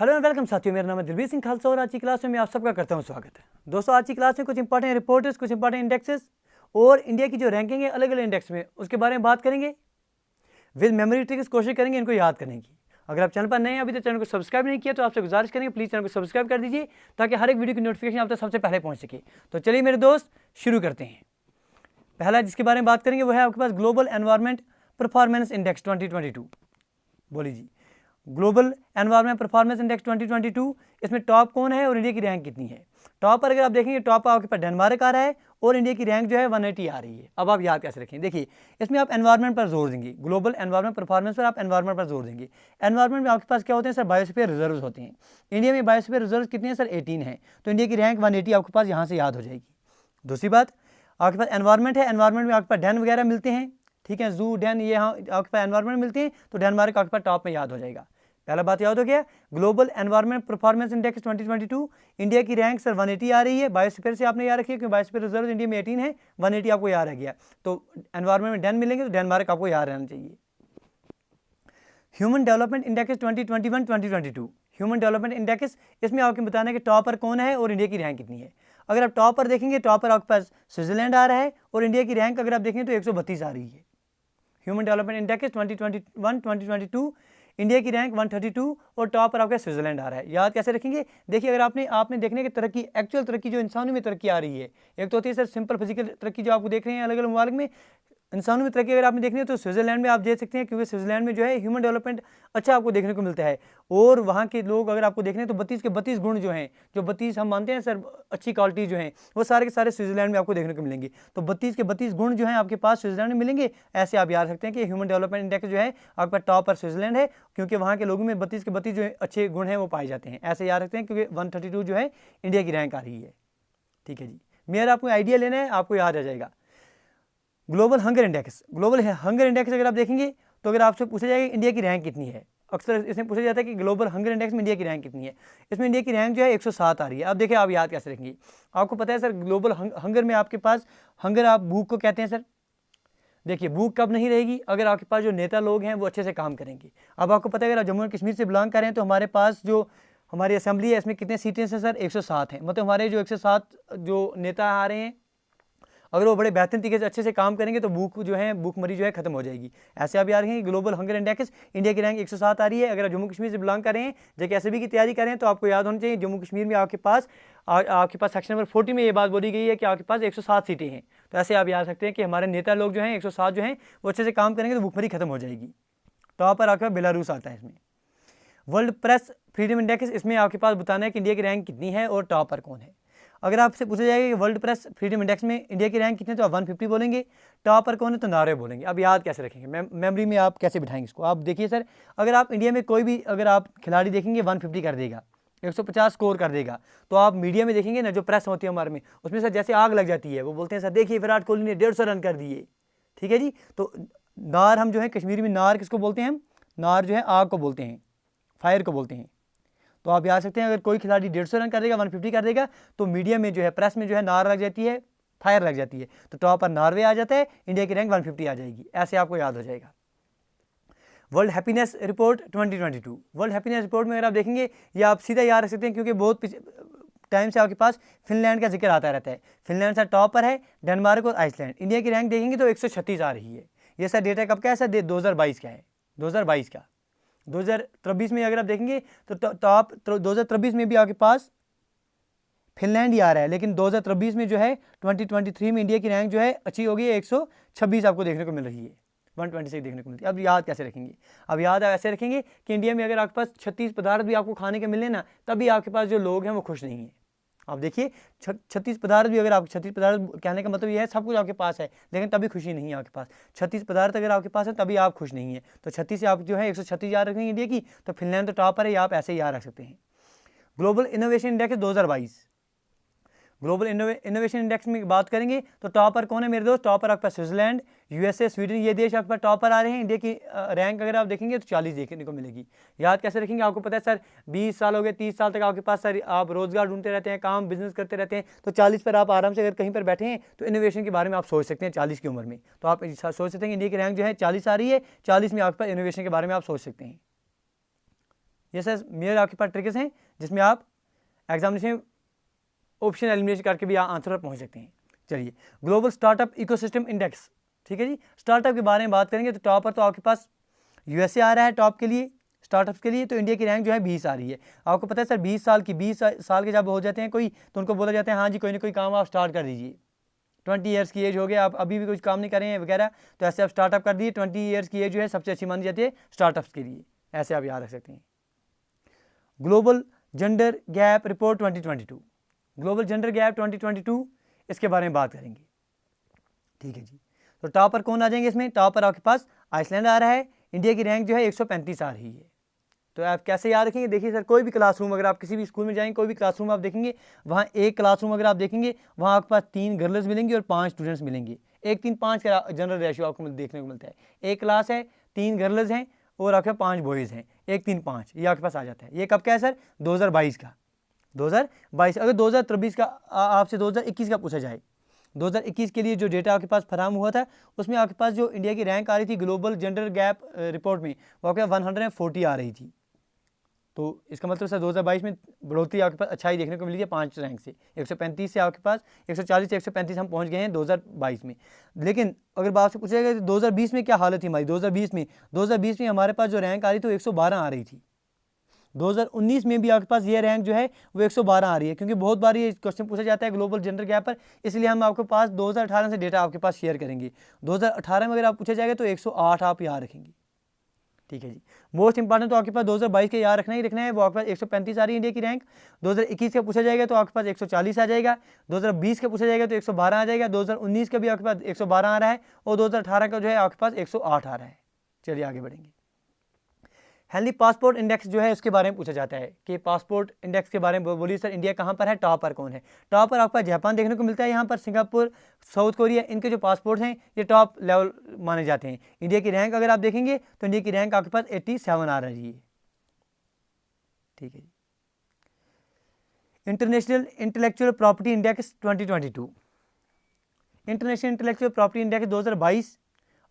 Hello and welcome साथियों, मेरा नाम है दिलबीर सिंह खालसा और आज की क्लास में मैं आप सबका करता हूं स्वागत है। दोस्तों, आज की क्लास में कुछ इंपॉर्टेंट रिपोर्ट्स, कुछ इंपॉर्टेंट इंडेक्सेस और इंडिया की जो रैंकिंग है अलग अलग इंडेक्स में, उसके बारे में बात करेंगे। विद मेमोरी ट्रिक्स कोशिश करेंगे इनको याद करने की। अगर आप चैनल पर नए हैं, अभी तक चैनल को सब्सक्राइब नहीं किया तो आपसे गुजारिश करेंगे प्लीज़ चैनल को सब्सक्राइब कर दीजिए ताकि हर एक वीडियो की नोटिफिकेशन आप तक सबसे पहले पहुँच सके। तो चलिए मेरे दोस्त, शुरू करते हैं। पहला जिसके बारे में बात करेंगे वो है आपके पास ग्लोबल एनवायरनमेंट परफॉर्मेंस इंडेक्स 2022। बोलिए जी, ग्लोबल एनवायरनमेंट परफॉर्मेंस इंडेक्स 2022, इसमें टॉप कौन है और इंडिया की रैंक कितनी है। टॉप पर अगर आप देखेंगे, टॉप पर आपके पास डेनमार्क आ रहा है और इंडिया की रैंक जो है 180 आ रही है। अब आप याद कैसे रखें, देखिए इसमें आप एनवायरनमेंट पर जोर देंगे, ग्लोबल एनवायरनमेंट परफॉर्मेंस पर आप एनवायरनमेंट पर जोर देंगे। एनवायरनमेंट में आपके पास क्या होते हैं सर, बायोस्फीयर रिजर्व होते हैं। इंडिया में बायोस्फीयर रिजर्व कितने हैं सर, 18 है। तो इंडिया की रैंक 180 आपके पास यहाँ से याद हो जाएगी। दूसरी बात, आपके पास एनवायरनमेंट है, एनवायरनमेंट में आपके पास डैन वगैरह मिलते हैं, ठीक है, जू डैन, ये यहाँ आपके पास एनवायरनमेंट मिलते हैं, तो डेनमार्क आपके पास टॉप में याद हो जाएगा। पहला बात याद हो गया, global environment performance index 2022, India की रैंक सर 180 आ रही है। बायोस्फीयर से आपने याद रखिए क्योंकि बायोस्फीयर रिजर्व इंडिया में 18 है, 180 आपको याद रह गया। तो एनवायरनमेंट में डैन मिलेंगे तो डेनमार्क आपको याद रहना चाहिए। Human development index 2021-2022, human development index, इसमें आपको बताना है कि टॉप पर कौन है और इंडिया की रैंक कितनी है। अगर आप टॉप पर देखेंगे, टॉप पर आपके पास स्विट्जरलैंड आ रहा है और इंडिया की रैंक अगर आप देखेंगे तो 132 आ रही है। ह्यूमन डेवलपमेंट इंडेक्स 2021-2022, इंडिया की रैंक 132 और टॉप पर आपका स्विट्जरलैंड आ रहा है। याद कैसे रखेंगे, देखिए अगर आपने देखने की तरक्की, एक्चुअल तरक्की जो इंसानों में तरक्की आ रही है, एक तो होती है सर सिंपल फिजिकल तरक्की जो आपको देख रहे हैं अलग अलग ममालिक में, इंसानों में तरक्की अगर आपने देखनी है तो स्विट्जरलैंड में आप देख सकते हैं क्योंकि स्विट्जरलैंड में जो है ह्यूमन डेवलपमेंट अच्छा आपको देखने को मिलता है। और वहाँ के लोग अगर आपको देखने तो 32 के 32 गुण जो हैं, जो 32 हम मानते हैं सर अच्छी क्वालिटी जो हैं, वो सारे के सारे स्विट्जरलैंड में आपको देखने को मिलेंगे। तो 32 के 32 गुण जो हैं आपके पास स्विट्जरलैंड में मिलेंगे। ऐसे आप याद रखते हैं कि ह्यूमन डेवलपमेंट इंडेक्स जो है आपका टॉप पर स्विट्जरलैंड है क्योंकि वहाँ के लोगों में 32 के 32 जो अच्छे गुण हैं वो पाए जाते हैं। ऐसे याद रखते हैं क्योंकि 132 जो है इंडिया की रैंक आ रही है। ठीक है जी, मेरा आपको आइडिया लेना है, आपको याद आ जाएगा। Global hunger index, global hunger index अगर आप देखेंगे तो अगर आपसे पूछा जाएगा इंडिया की रैंक कितनी है, अक्सर इसमें पूछा जाता है कि ग्लोबल हंगर इंडेक्स में इंडिया की रैंक कितनी है। इसमें इंडिया की रैंक जो है 107 आ रही है। अब देखिए आप याद कैसे रखेंगे, आपको पता है सर ग्लोबल हंगर में आपके पास, हंगर आप भूख को कहते हैं सर। देखिए भूख कब नहीं रहेगी, अगर आपके पास जो नेता लोग हैं वो अच्छे से काम करेंगे। अब आपको पता है अगर आप जम्मू एंड कश्मीर से बिलोंग करें तो हमारे पास जो हमारी असेंबली है इसमें कितने सीटें हैं सर, 107 हैं। मतलब हमारे जो 107 जो नेता आ रहे हैं, अगर वो बड़े बेहतरीन तरीके से अच्छे से काम करेंगे तो भूख जो है, भूखमरी जो है खत्म हो जाएगी। ऐसे आप याद रखेंगे ग्लोबल हंगर इंडेक्स, इंडिया की रैंक 107 आ रही है। अगर आप जम्मू कश्मीर से बिलोंग कर रहे हैं, JKSB की तैयारी करें तो आपको याद होना चाहिए जम्मू कश्मीर में आपके पास सेक्शन नंबर 40 में ये बात बोली गई है कि आपके पास 107 सीटें हैं। तो ऐसे आप याद सकते हैं कि हमारे नेता लोग जो हैं 107 जो हैं वो अच्छे से काम करेंगे तो भूखमरी खत्म हो जाएगी। टॉप पर आपके पास बेलारूस आता है। इसमें वर्ल्ड प्रेस फ्रीडम इंडेक्स, इसमें आपके पास बताना है कि इंडिया की रैंक कितनी है और टॉप पर कौन है। अगर आपसे पूछा जाएगा कि वर्ल्ड प्रेस फ्रीडम इंडेक्स में इंडिया की रैंक कितनी है तो आप 150 बोलेंगे, टॉप पर कौन है तो नॉर्वे बोलेंगे। अब याद कैसे रखेंगे, मेमोरी में आप कैसे बिठाएंगे इसको। आप देखिए सर, अगर आप इंडिया में कोई भी अगर आप खिलाड़ी देखेंगे 150 कर देगा, 150 स्कोर कर देगा, तो आप मीडिया में देखेंगे ना जो प्रेस होती है हमारे में, उसमें सर जैसे आग लग जाती है, वो बोलते हैं सर देखिए विराट कोहली ने 150 रन कर दिए। ठीक है जी, तो नार हम जो है कश्मीरी में नार किसको बोलते हैं, हम नार जो है आग को बोलते हैं, फायर को बोलते हैं। तो आप याद सकते हैं अगर कोई खिलाड़ी 150 रन कर देगा, 150 कर देगा, तो मीडिया में जो है प्रेस में जो है नार लग जाती है, फायर लग जाती है, तो टॉप पर नॉर्वे आ जाता है, इंडिया की रैंक 150 आ जाएगी। ऐसे आपको याद हो जाएगा। World happiness report 2022, world happiness report में अगर आप देखेंगे या आप सीधा याद रख सकते हैं क्योंकि बहुत टाइम से आपके पास फिनलैंड का जिक्र आता रहता है। फिनलैंड सर टॉप पर है, डेनमार्क और आइसलैंड। इंडिया की रैंक देखेंगे तो 136 आ रही है। ये सर डेटा कब का है सर, 2022 का है, 2022 का। 2023 में अगर आप देखेंगे तो टॉप 2023 में भी आपके पास फिनलैंड ही आ रहा है, लेकिन 2023 में जो है 2023 में इंडिया की रैंक जो है अच्छी होगी, 126 आपको देखने को मिल रही है, 126 देखने को मिलती है। अब याद कैसे रखेंगे, अब याद ऐसे रखेंगे कि इंडिया में अगर आपके पास 36 पदार्थ भी आपको खाने के मिले ना, तभी आपके पास जो लोग हैं वो खुश नहीं है। आप देखिए 36 पदार्थ भी अगर आप 36 पदार्थ कहने का मतलब ये है सब कुछ आपके पास है लेकिन तभी खुशी नहीं है आपके पास। 36 पदार्थ अगर आपके पास है तभी आप खुश नहीं है। तो 36 से आप जो है 136 याद रखेंगे इंडिया की, तो फिनलैंड तो टॉप पर है, आप ऐसे ही याद रख सकते हैं। Global innovation index 2022, global innovation index में बात करेंगे तो टॉप पर कौन है मेरे दोस्त, टॉप पर आपका स्विट्जरलैंड, USA, स्वीडन, ये देश आपके पास टॉप पर आ रहे हैं। इंडिया की रैंक अगर आप देखेंगे तो 40 देखने को मिलेगी। याद कैसे रखेंगे, आपको पता है सर 20 साल हो गए, 30 साल तक आपके पास सर आप रोजगार ढूंढते रहते हैं, काम बिजनेस करते रहते हैं, तो 40 पर आप आराम से अगर कहीं पर बैठे हैं तो इनोवेशन के बारे में आप सोच सकते हैं। 40 की उम्र में तो आप सोच सकते हैं इंडिया की रैंक जो है 40 आ रही है, 40 में आपके पास इनोवेशन के बारे में आप सोच सकते हैं। ये सर मेयर आपके पास ट्रिक्स हैं जिसमें आप एग्जामिनेशन ऑप्शन एलिमिनेशन करके भी आंसर पर पहुंच सकते हैं। चलिए, ग्लोबल स्टार्टअप इकोसिस्टम इंडेक्स, ठीक है जी। स्टार्टअप के बारे में बात करेंगे तो टॉप पर तो आपके पास यूएसए आ रहा है टॉप के लिए, स्टार्टअप्स के लिए। तो इंडिया की रैंक जो है 20 आ रही है। आपको पता है सर 20 साल के जब हो जाते हैं कोई, तो उनको बोला जाता है हाँ जी कोई ना कोई काम आप स्टार्ट कर दीजिए। 20 ईयर्स की एज हो गया, आप अभी भी कुछ काम नहीं कर रहे हैं वगैरह, तो ऐसे आप स्टार्टअप कर दिए। 20 ईयर्स की एज जो है सबसे अच्छी मानी जाती है स्टार्टअप्स के लिए, ऐसे आप याद रख सकते हैं। Global gender gap report 2022, global gender gap 2022, इसके बारे में बात करेंगे, ठीक है जी। तो टॉप पर कौन आ जाएंगे इसमें? टॉप पर आपके पास आइसलैंड आ रहा है। इंडिया की रैंक जो है 135 आ रही है। तो आप कैसे याद रखेंगे? देखिए सर, कोई भी क्लासरूम अगर आप किसी भी स्कूल में जाएंगे, कोई भी क्लासरूम आप देखेंगे, वहाँ एक क्लासरूम अगर आप देखेंगे, वहाँ आपके पास 3 गर्ल्स मिलेंगी और 5 स्टूडेंट्स मिलेंगे। 1:3:5 का जनरल रेशियो आपको देखने को मिलता है। एक क्लास है, 3 गर्ल्स हैं और आपके 5 बॉयज़ हैं, 1:3:5 ये आपके पास आ जाता है। ये कब का है सर? 2022 का, 2022। अगर 2023 का आपसे 2021 का पूछा जाए, 2021 के लिए जो डेटा आपके पास फराहम हुआ था, उसमें आपके पास जो इंडिया की रैंक आ रही थी ग्लोबल जेंडर गैप रिपोर्ट में, वो आपके 140 आ रही थी। तो इसका मतलब सर 2022 में बढ़ोतरी आपके पास अच्छाई देखने को मिली है 5 रैंक से। 135 से आपके पास 140 से 135 हम पहुंच गए हैं 2022 में। लेकिन अगर बात से पूछा जाएगा तो 2020 में क्या हालत थी हमारी? 2020 में हमारे पास जो रैंक आ रही थी वो 112 आ रही थी। 2019 में भी आपके पास ये रैंक जो है वो 112 आ रही है, क्योंकि बहुत बार ये क्वेश्चन पूछा जाता है ग्लोबल जेंडर गैप पर, इसलिए हम आपके पास 2018 से डेटा आपके पास शेयर करेंगे। 2018 में अगर आप पूछा जाएगा तो 108 आप याद रखेंगे, ठीक है जी। मोस्ट इंपॉर्टेंट तो आपके पास 2022 के याद रखना ही रखना है, वो आपके पास 135 आ रही है इंडिया की रैंक। 2021 का पूछा जाएगा तो आपके पास 140 आ जाएगा। 2020 का पूछा जाएगा तो 112 आ जाएगा। 2019 का भी आपके पास 112 आ रहा है और 2018 का जो है आपके पास 108 आ रहा है। चलिए आगे बढ़ेंगे। हेल्दी पासपोर्ट इंडेक्स जो है उसके बारे में पूछा जाता है कि पासपोर्ट इंडेक्स के बारे में बोलिए सर, इंडिया कहाँ पर है, टॉप पर कौन है? टॉप पर आपका जापान देखने को मिलता है, यहाँ पर सिंगापुर, साउथ कोरिया, इनके जो पासपोर्ट हैं ये टॉप लेवल माने जाते हैं। इंडिया की रैंक अगर आप देखेंगे तो इंडिया की रैंक आपके पास 87 आ रही है, ठीक है जी। International intellectual property index 2022, international intellectual property index 2022,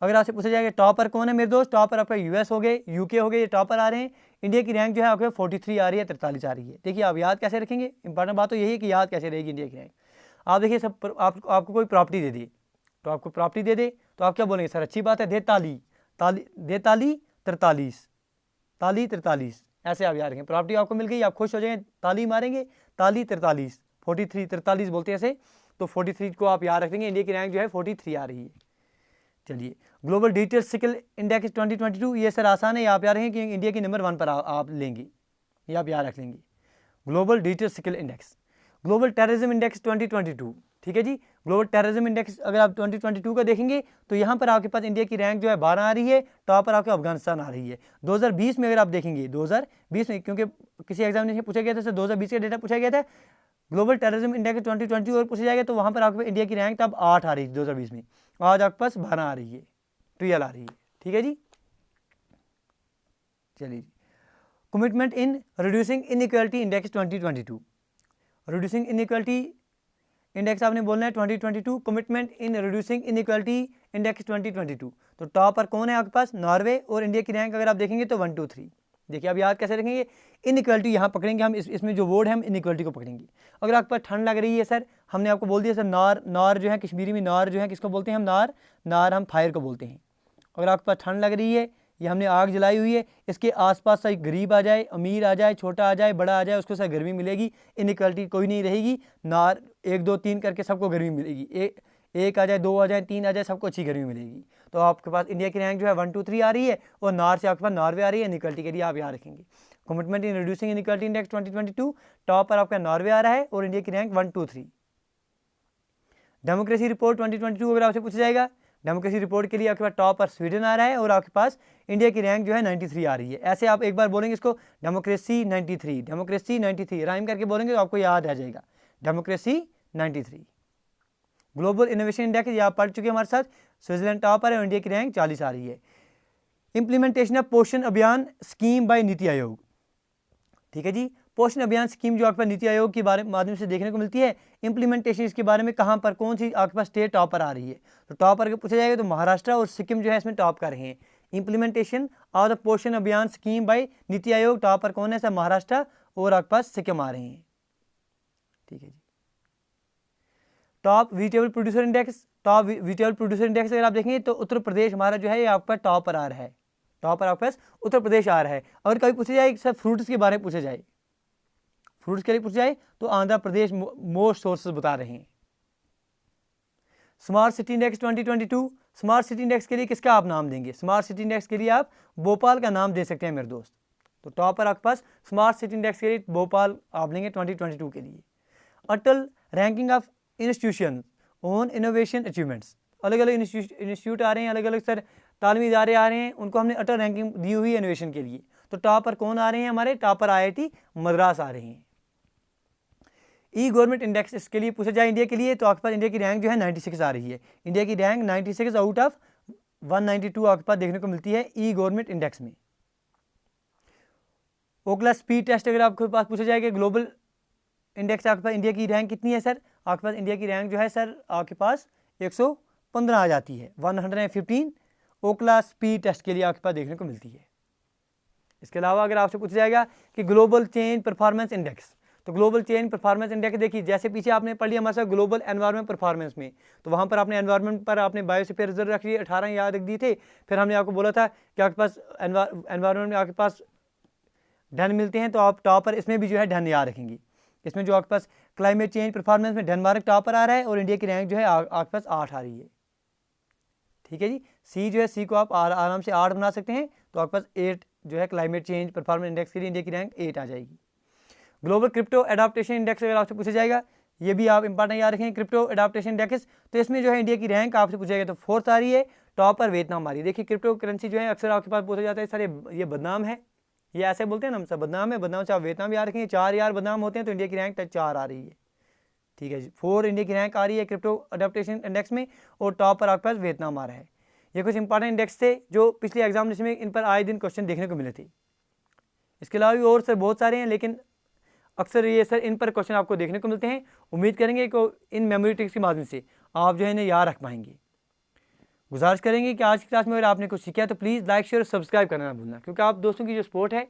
अगर आपसे पूछा जाएगा टॉपर कौन है मेरे दोस्त, टॉपर आपका यूएस हो गए, यूके हो गए, ये टॉपर आ रहे हैं। इंडिया की रैंक जो है आपके 43 आ रही है, 43 आ रही है। देखिए आप याद कैसे रखेंगे, इंपॉर्टेंट बात तो यही है कि याद कैसे रहेगी इंडिया की रैंक। आप देखिए सब आपको कोई प्रॉपर्टी दे दी, तो आपको प्रॉपर्टी दे दे तो आप क्या बोलेंगे सर? अच्छी बात है, दे ताली 43, ताली 43, ऐसे आप याद रखें। प्रॉपर्टी आपको मिल गई, आप खुश हो जाएंगे, ताली मारेंगे, ताली 43, 43 बोलते हैं ऐसे। तो 43 को आप याद रखेंगे, इंडिया की रैंक जो है 43 आ रही है। चलिए, ग्लोबल डिजिटल स्किल इंडेक्स 2022, ये सर आसान है, आप याद रखें कि इंडिया की नंबर 1 पर आप लेंगे, ये आप याद रख लेंगे। Global digital skill index, global terrorism index 2022, ठीक है जी। ग्लोबल टेररिज्म इंडेक्स अगर आप 2022 का देखेंगे तो यहाँ पर आपके पास इंडिया की रैंक जो है 12 आ रही है, टॉप पर आपके अफगानिस्तान आ रही है। 2020 में अगर आप देखेंगे, 2020 में, क्योंकि किसी एग्जामिनेशन पूछा गया था सर 2020 का डेटा पूछा गया था, ग्लोबल टेररिज्म इंडेक्स 2020 और पूछा जाएगा तो वहाँ पर आपके इंडिया की रैंक तब 8 आ रही थी 2020 में, आज आपके पास 12 आ रही है, 12 आ रही है, ठीक है जी। चलिए, commitment in reducing inequality index 2022, reducing inequality index आपने बोलना है 2022, commitment in reducing inequality index 2022। तो टॉप पर कौन है आपके पास? नॉर्वे, और इंडिया की रैंक अगर आप देखेंगे तो 1 2 3। देखिए आप याद कैसे रखेंगे, इनइक्वालिटी यहाँ पकड़ेंगे हम, इसमें जो वर्ड है हम इनइक्वालिटी को पकड़ेंगे। अगर आपके पास ठंड लग रही है सर, हमने आपको बोल दिया सर नार जो है कश्मीरी में, नार जो है किसको बोलते हैं हम? नार हम फायर को बोलते हैं। अगर आपके पास ठंड लग रही है, ये हमने आग जलाई हुई है, इसके आसपास से गरीब आ जाए, अमीर आ जाए, छोटा आ जाए, बड़ा आ जाए, उसको सर गर्मी मिलेगी, इनइक्वालिटी कोई नहीं रहेगी। नार 1 2 3 करके सबको गर्मी मिलेगी, एक आ जाए, 2 आ जाए, 3 आ जाए, सबको अच्छी गर्मी मिलेगी। तो आपके पास इंडिया की रैंक जो है 1 2 3 आ रही है, और नार से आपके पास नॉर्वे आ रही है। इनइक्वालिटी के लिए आप याद रखेंगे commitment in reducing inequality index 2022, top पर आपका नॉर्वे आ रहा है और इंडिया की रैंक 1 2 3। डेमोक्रेसी रिपोर्ट 2022 अगर आपसे पूछा जाएगा, डेमोक्रेसी रिपोर्ट के लिए आपके पास टॉप पर स्वीडन आ रहा है और आपके पास इंडिया की रैंक जो है 93 आ रही है। ऐसे आप एक बार बोलेंगे इसको, डेमोक्रेसी 93, डेमोक्रेसी 93, राइम करके बोलेंगे तो आपको याद आ जाएगा, डेमोक्रेसी 93। ग्लोबल इनोवेशन इंडेक्स ये आप पढ़ चुके हैं हमारे साथ, स्विट्जरलैंड टॉप पर है और इंडिया की रैंक 40 आ रही है। इंप्लीमेंटेशन ऑफ पोषण अभियान स्कीम बाय नीति आयोग, ठीक है जी। पोषण अभियान स्कीम जो आपके पास नीति आयोग के बारे माध्यम से देखने को मिलती है, इंप्लीमेंटेशन इसके बारे में कहाँ पर कौन सी आपके पास स्टेट टॉप पर आ रही है? तो टॉप पर पूछा जाएगा तो महाराष्ट्र और सिक्किम जो है इसमें टॉप कर रहे हैं। इम्प्लीमेंटेशन ऑफ द पोषण अभियान scheme bye NITI Aayog, topper कौन है सर? महाराष्ट्र, और आपके पास सिक्किम आ रहे हैं। ठीक है जी। Top vegetable producer index, top vegetable producer index अगर आप देखेंगे तो उत्तर प्रदेश हमारा जो है ये आपका टॉप पर आ रहा है, टॉप पर आपके पास उत्तर प्रदेश आ रहा है। अगर कभी पूछा जाए सर फ्रूट्स के बारे में पूछा जाए, फ्रूट्स के लिए पूछा जाए तो आंध्र प्रदेश मोस्ट सोर्सेज बता रहे हैं। Smart city index 2022, smart city index के लिए किसका आप नाम देंगे? स्मार्ट सिटी इंडेक्स के लिए आप भोपाल का नाम दे सकते हैं मेरे दोस्त। तो टॉप पर आपके पास स्मार्ट सिटी इंडेक्स के लिए भोपाल आप लेंगे 2022 के लिए। Atal ranking of institution on innovation achievements, अलग अलग इंस्टीट्यूट आ रहे हैं, अलग अलग सर तालीमी इदारे आ रहे हैं, उनको हमने अटल रैंकिंग दी हुई है इनोवेशन के लिए। तो टॉप पर कौन आ रहे हैं? हमारे टॉप पर IIT मद्रास आ रहे हैं। ई गवर्नमेंट इंडेक्स इसके लिए पूछा जाए इंडिया के लिए तो आपके पास इंडिया की रैंक जो है 96 आ रही है। इंडिया की रैंक 96 आउट ऑफ 192 आपके पास देखने को मिलती है ई गवर्नमेंट इंडेक्स में। ओखला स्पीड टेस्ट अगर आपके पास पूछा जाएगा ग्लोबल इंडेक्स आपके पास इंडिया की रैंक कितनी है सर? आपके पास इंडिया की रैंक जो है सर आपके पास 115 आ जाती है, 115 ओखला स्पीड टेस्ट के लिए आपके पास देखने को मिलती है। इसके अलावा अगर आपसे पूछा जाएगा कि ग्लोबल चेंज परफॉर्मेंस इंडेक्स, तो ग्लोबल चेंज परफॉर्मेंस इंडेक्स देखिए जैसे पीछे आपने पढ़ लिया हमारे साथ ग्लोबल एनवायरनमेंट परफॉर्मेंस में, तो वहाँ पर आपने एनवायरनमेंट पर आपने बायोस्फीयर रिजर्व रख लिए 18 याद रख दिए थे। फिर हमने आपको बोला था कि आपके पास एनवायरनमेंट में आपके पास डन मिलते हैं, तो आप टॉप पर इसमें भी जो है डन याद रखेंगे। इसमें जो आपके पास क्लाइमेट चेंज परफॉर्मेंस में डेनमार्क टॉप पर आ रहा है और इंडिया की रैंक जो है आपके पास 8 आ रही है। ठीक है जी। सी जो है सी को आप आराम से 8 बना सकते हैं, तो आपके पास 8 जो है क्लाइमेट चेंज परफॉर्मेंस इंडेक्स के लिए इंडिया की रैंक 8 आ जाएगी। ग्लोबल क्रिप्टो एडाप्टेशन इंडेक्स अगर आपसे पूछा जाएगा, ये भी आप इंपॉर्टेंट याद रखें, क्रिप्टो एडाप्टेशन इंडेक्स, तो इसमें जो है इंडिया की रैंक आपसे पूछा जाएगा तो 4th आ रही है, टॉप पर वियतनाम आ रही है। देखिए क्रिप्टो करेंसी जो है अक्सर आपके पास पूछा जाता है सर ये बदनाम है, ये ऐसे बोलते हैं ना हम सब बदनाम है, बदनाम से आप वियतनाम याद रखेंगे, 4 यार बदनाम होते हैं, तो इंडिया की रैंक 4 आ रही है। ठीक है जी, 4 इंडिया की रैंक आ रही है क्रिप्टो एडाप्टेशन इंडेक्स में, और टॉप पर आपके पास वियतनाम आ रहा है। ये कुछ इंपॉर्टेंट इंडेक्स थे जो पिछले एग्जामिनेशन में इन पर आए दिन क्वेश्चन देखने को मिले थे। इसके अलावा भी और सर बहुत सारे हैं, लेकिन अक्सर ये सर इन पर क्वेश्चन आपको देखने को मिलते हैं। उम्मीद करेंगे कि इन मेमोरी ट्रिक्स के माध्यम से आप जो है इन्हें याद रख पाएंगे। गुजारिश करेंगे कि आज की क्लास में अगर आपने कुछ सीखा तो प्लीज़ लाइक शेयर और सब्सक्राइब करना ना भूलना, क्योंकि आप दोस्तों की जो सपोर्ट है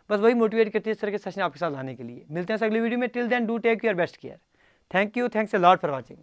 बस वही मोटिवेट करती है इस तरह के सेशन आपके साथ लाने के लिए। मिलते हैं अगली वीडियो में। Till then do take your best care. Thank you, thanks a lot for watching.